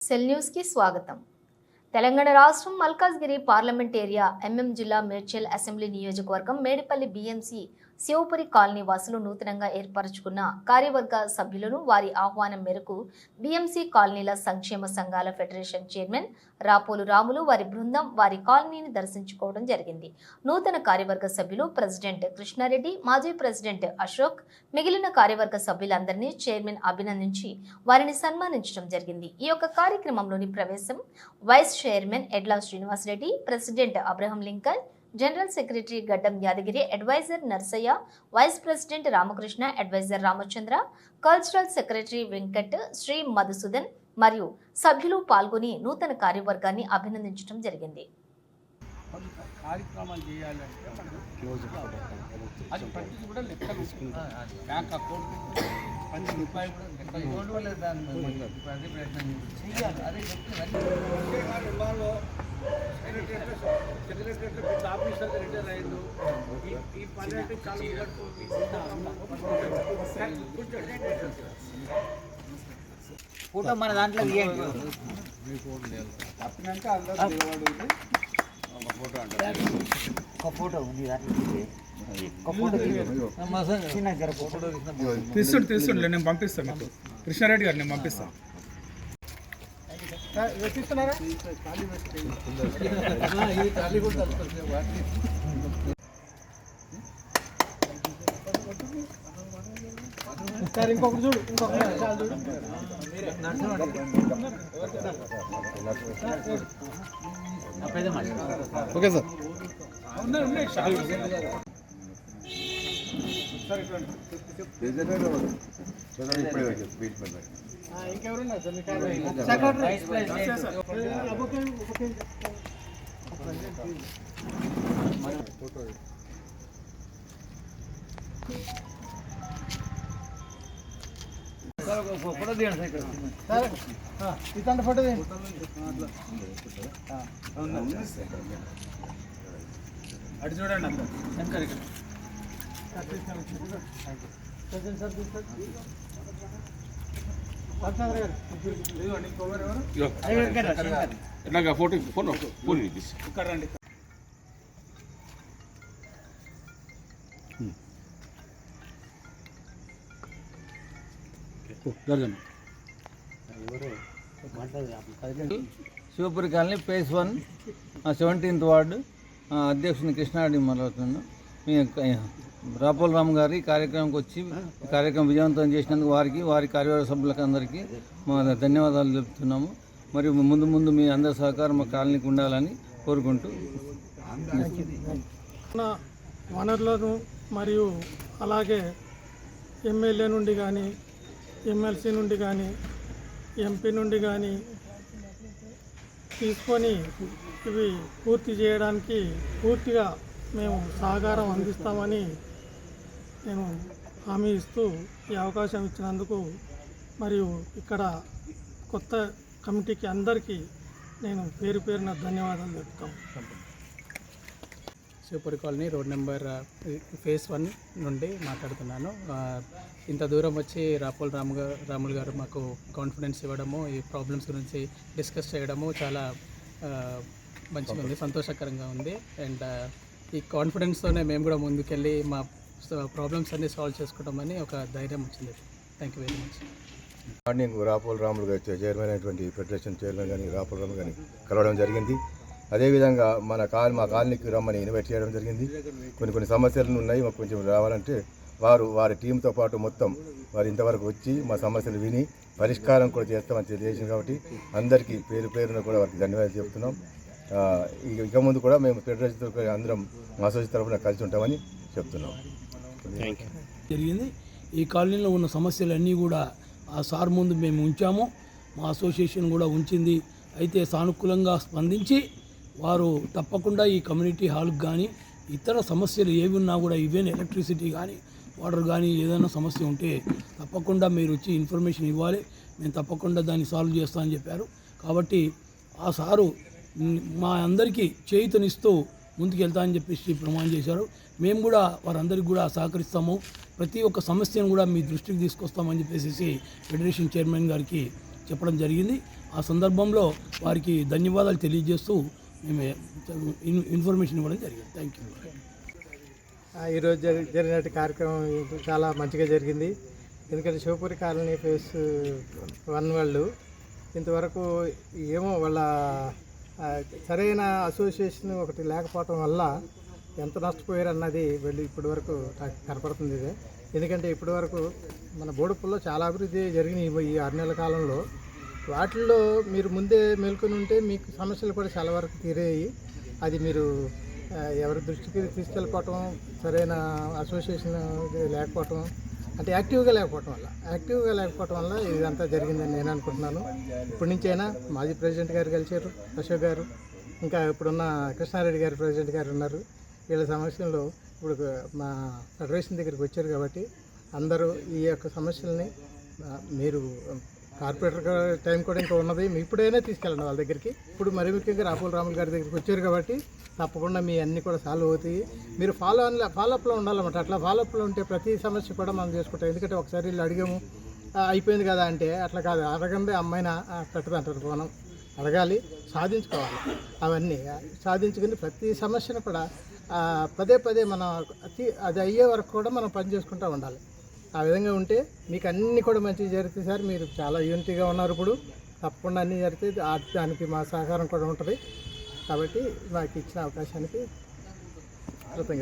Cell news కి స్వాగతం. తెలంగాణ రాష్ట్రం మల్కాజ్గిరి పార్లమెంట్ ఏరియా జిల్లా మేడ్చల్ అసెంబ్లీ నియోజకవర్గం మేడిపల్లి బీఎంసీ శివపురి కాలనీ వాసులు నూతనంగా ఏర్పరచుకున్న కార్యవర్గ సభ్యులను వారి ఆహ్వానం మేరకు బీఎంసీ కాలనీల సంక్షేమ సంఘాల ఫెడరేషన్ చైర్మన్ రాపోలు రాములు వారి బృందం వారి కాలనీని దర్శించుకోవడం జరిగింది. నూతన కార్యవర్గ సభ్యులు ప్రెసిడెంట్ కృష్ణారెడ్డి, మాజీ ప్రెసిడెంట్ అశోక్, మిగిలిన కార్యవర్గ సభ్యులందరినీ చైర్మన్ అభినందించి వారిని సన్మానించడం జరిగింది. ఈ యొక్క కార్యక్రమంలోని ప్రవేశం vice chairman Edla Srinivasareddy, president Abraham Lincoln, general secretary Gaddam Yadagiri, advisor Narsaiah, vice president Ramakrishna, advisor Ramachandra, cultural secretary Venkat, Shri Madhusudan మరియు సభ్యులు పాల్గొని నూతన కార్యవర్గాన్ని అభినందించడం జరిగింది. కార్యక్రమాలు చేయాలంటే అది ప్రతిదీ కూడా లెక్కలు బ్యాంక్ అకౌంట్ ప్రతి రూపాయి కూడా ఆఫీసర్ రిటైర్ అయ్యిండు. ఈ పని అంటే చాలా ఫోటో మన దాంట్లో ఫోటో ఉంది తీస్తుండే నేను పంపిస్తాను మీకు. కృష్ణారెడ్డి గారు నేను పంపిస్తాను. సార్ ఇంకొకటి చూడు, ఓకే సార్. ఇంకెవరున్నారు ఫోటో తీయండి సార్, ఇట్లాంటి ఫోటో తీయండి. అటు చూడండి అంత శంకర్ ఇలాగా ఫోటో ఫోన్ ఫోన్ ఇక్కడ రండి. Shivapuri colony phase 1 17th ward అధ్యక్షుని కృష్ణారెడ్డి మాట్లాడుతున్నాను. మీ రాపోల్ రామ్ గారి కార్యక్రమంకి వచ్చి కార్యక్రమం విజయవంతం చేసినందుకు వారి కార్యవర్గ సభ్యులకు అందరికీ మా ధన్యవాదాలు తెలుపుతున్నాము. మరియు ముందు ముందు మీ అందరి సహకారం మా కాలనీకి ఉండాలని కోరుకుంటూ వనరులను మరియు అలాగే ఎమ్మెల్యే నుండి కానీ, ఎమ్మెల్సీ నుండి కానీ, ఎంపీ నుండి కానీ తీసుకొని ఇవి పూర్తి చేయడానికి పూర్తిగా మేము సహకారం అందిస్తామని నేను హామీ ఇస్తూ ఈ అవకాశం ఇచ్చినందుకు మరియు ఇక్కడ కొత్త కమిటీకి అందరికీ నేను పేరు పేరున ధన్యవాదాలు చెప్తాను. Shivapuri colony road number phase 1 నుండి మాట్లాడుతున్నాను. ఇంత దూరం వచ్చి రాపోల్ రాములు గారు మాకు కాన్ఫిడెన్స్ ఇవ్వడము, ఈ ప్రాబ్లమ్స్ గురించి డిస్కస్ చేయడము చాలా మంచిగా ఉంది, సంతోషకరంగా ఉంది. అండ్ ఈ కాన్ఫిడెన్స్తోనే మేము కూడా ముందుకెళ్ళి మా ప్రాబ్లమ్స్ అన్నీ సాల్వ్ చేసుకుంటామని ఒక ధైర్యం వచ్చింది. Thank you very much. Morning Rapol Ramulu గారి చైర్మన్ అయినటువంటి ఫెడరేషన్ చైర్మన్ కానీ రాపోల్ రాములు కానీ కలవడం జరిగింది. అదేవిధంగా మా కాలనీకి రమ్మని ఇన్వైట్ చేయడం జరిగింది. కొన్ని సమస్యలు ఉన్నాయి, మాకు కొంచెం రావాలంటే వారి టీంతో పాటు మొత్తం వారు ఇంతవరకు వచ్చి మా సమస్యలు విని పరిష్కారం కూడా చేస్తామని తెలియజేసింది. కాబట్టి అందరికీ పేరు పేరున కూడా వారికి ధన్యవాదాలు చెప్తున్నాం. ఇక ముందు కూడా మేము ఫెడరేషన్తో అందరం మా అసోసియేషన్ తరఫున కలిసి ఉంటామని చెప్తున్నాం. జరిగింది. ఈ కాలనీలో ఉన్న సమస్యలన్నీ కూడా ఆ సార్ ముందు మేము ఉంచాము, మా అసోసియేషన్ కూడా ఉంచింది. అయితే సానుకూలంగా స్పందించి వారు తప్పకుండా ఈ కమ్యూనిటీ హాల్కి కానీ ఇతర సమస్యలు ఏవి ఉన్నా కూడా ఈవెన్ ఎలక్ట్రిసిటీ కానీ వాటర్ కానీ ఏదైనా సమస్య ఉంటే తప్పకుండా మీరు వచ్చి ఇన్ఫర్మేషన్ ఇవ్వాలి, మేము తప్పకుండా దాన్ని సాల్వ్ చేస్తామని చెప్పారు. కాబట్టి ఆ సారు మా అందరికీ చేయూతనిస్తూ ముందుకెళ్తామని చెప్పేసి ప్రమాణం చేశారు. మేము కూడా వారందరికీ కూడా సహకరిస్తాము, ప్రతి ఒక్క సమస్యను కూడా మీ దృష్టికి తీసుకొస్తామని చెప్పేసి ఫెడరేషన్ చైర్మన్ గారికి చెప్పడం జరిగింది. ఆ సందర్భంలో వారికి ధన్యవాదాలు తెలియజేస్తూ మేము ఇన్ఫర్మేషన్ ఇవ్వడం జరిగింది. Thank you. ఈరోజు జరిగినట్టు కార్యక్రమం చాలా మంచిగా జరిగింది. ఎందుకంటే శివపురి కాలనీ ఫేస్ 1 వాళ్ళు ఇంతవరకు ఏమో వాళ్ళ సరైన అసోసియేషన్ ఒకటి లేకపోవటం వల్ల ఎంత నష్టపోయారు అన్నది వెళ్ళి ఇప్పటి వరకు కనపడుతుంది. ఇదే ఎందుకంటే ఇప్పటి వరకు మన బోడుపుల్లో చాలా అభివృద్ధి జరిగినాయి ఈ 6 నెలల కాలంలో. వాటిల్లో మీరు ముందే మేల్కొని ఉంటే మీకు సమస్యలు కూడా చాలా వరకు తీరేయి. అది మీరు ఎవరి దృష్టికి తీసుకెళ్ళిపోవటం, సరైన అసోసియేషన్ లేకపోవటం, అంటే యాక్టివ్గా లేకపోవటం వల్ల ఇదంతా జరిగిందని నేను అనుకుంటున్నాను. ఇప్పటి నుంచైనా మాజీ ప్రెసిడెంట్ గారు కలిసారు, అశోక్ గారు, ఇంకా ఇప్పుడున్న కృష్ణారెడ్డి గారు ప్రెసిడెంట్ గారు ఉన్నారు. వీళ్ళ సమస్యల్లో ఇప్పుడు మా ఫెడరేషన్ దగ్గరికి వచ్చారు కాబట్టి అందరూ ఈ యొక్క సమస్యల్ని మీరు కార్పొరేటర్ టైం కూడా ఇంకా ఉన్నది, మీ ఇప్పుడైనా తీసుకెళ్ళండి వాళ్ళ దగ్గరికి. ఇప్పుడు మరీ ముఖ్యంగా రాపోల్ రాములు గారి దగ్గరికి వచ్చారు కాబట్టి తప్పకుండా మీ అన్నీ కూడా సాల్వ్ అవుతాయి. మీరు ఫాలోఅప్లో ఉండాలన్నమాట. అట్లా ఫాలోఅప్లో ఉంటే ప్రతి సమస్య కూడా మనం చేసుకుంటాం. ఎందుకంటే ఒకసారి వీళ్ళు అడిగాము అయిపోయింది కదా అంటే అట్లా కాదు, అడగండి అమ్మాయినా పెట్టదంటారు. మనం అడగాలి, సాధించుకోవాలి. అవన్నీ సాధించుకుని ప్రతి సమస్యను కూడా పదే మనం అది అయ్యే వరకు కూడా మనం పని చేసుకుంటూ ఉండాలి. ఆ విధంగా ఉంటే మీకు అన్నీ కూడా మంచిగా జరుగుతాయి సార్. మీరు చాలా యూనిటీగా ఉన్నారు. ఇప్పుడు తప్పకుండా అన్నీ జరిగితే దానికి మా సహకారం కూడా ఉంటుంది. కాబట్టి మాకు ఇచ్చిన అవకాశానికి కృతజ్ఞత.